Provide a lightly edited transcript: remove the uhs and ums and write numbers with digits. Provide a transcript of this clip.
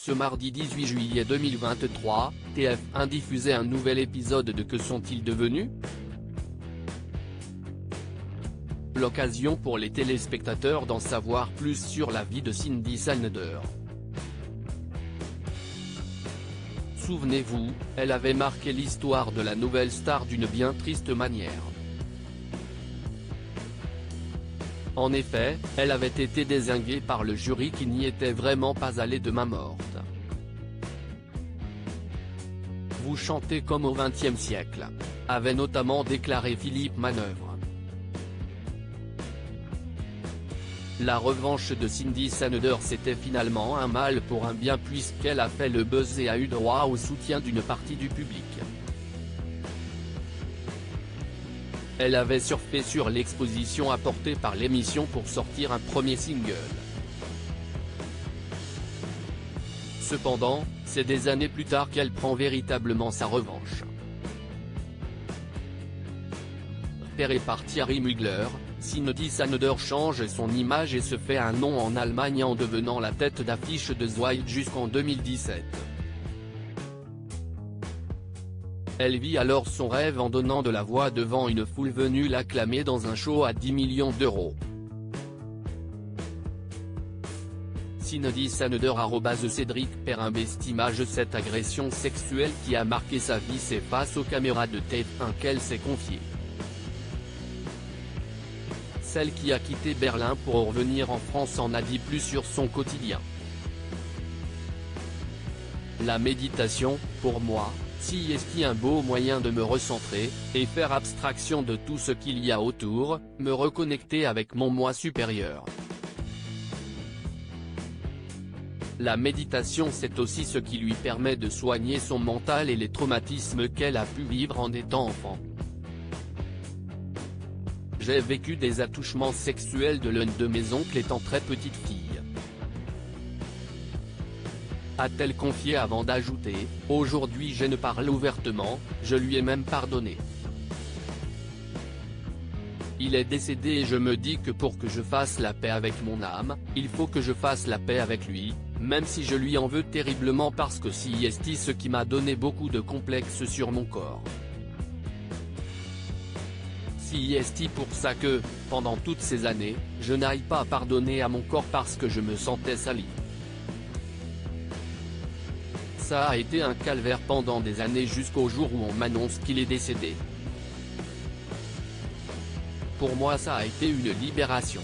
Ce mardi 18 juillet 2023, TF1 diffusait un nouvel épisode de Que sont-ils devenus ? L'occasion pour les téléspectateurs d'en savoir plus sur la vie de Cindy Saneder. Souvenez-vous, elle avait marqué l'histoire de la nouvelle star d'une bien triste manière. En effet, elle avait été dézinguée par le jury qui n'y était vraiment pas allé de main morte. Vous chantez comme au XXe siècle, avait notamment déclaré Philippe Manœuvre. La revanche de Cindy Saneder c'était finalement un mal pour un bien puisqu'elle a fait le buzz et a eu droit au soutien d'une partie du public. Elle avait surfé sur l'exposition apportée par l'émission pour sortir un premier single. Cependant, c'est des années plus tard qu'elle prend véritablement sa revanche. Repérée par Thierry Mugler, Cindy Saneder change son image et se fait un nom en Allemagne en devenant la tête d'affiche de Zweig jusqu'en 2017. Elle vit alors son rêve en donnant de la voix devant une foule venue l'acclamer dans un show à 10 millions d'euros. Cindy Saneder @Cédric Perrin estimage cette agression sexuelle qui a marqué sa vie c'est face aux caméras de TF1 qu'elle s'est confiée. Celle qui a quitté Berlin pour revenir en France en a dit plus sur son quotidien. La méditation, pour moi, c'est un beau moyen de me recentrer, et faire abstraction de tout ce qu'il y a autour, me reconnecter avec mon moi supérieur. La méditation c'est aussi ce qui lui permet de soigner son mental et les traumatismes qu'elle a pu vivre en étant enfant. J'ai vécu des attouchements sexuels de l'un de mes oncles étant très petite fille. A-t-elle confié avant d'ajouter, aujourd'hui je ne parle ouvertement, je lui ai même pardonné. Il est décédé et je me dis que pour que je fasse la paix avec mon âme, il faut que je fasse la paix avec lui, même si je lui en veux terriblement parce que c'est ce qui m'a donné beaucoup de complexes sur mon corps. C'est pour ça que, pendant toutes ces années, je n'arrive pas à pardonner à mon corps parce que je me sentais sali. Ça a été un calvaire pendant des années jusqu'au jour où on m'annonce qu'il est décédé. Pour moi ça a été une libération.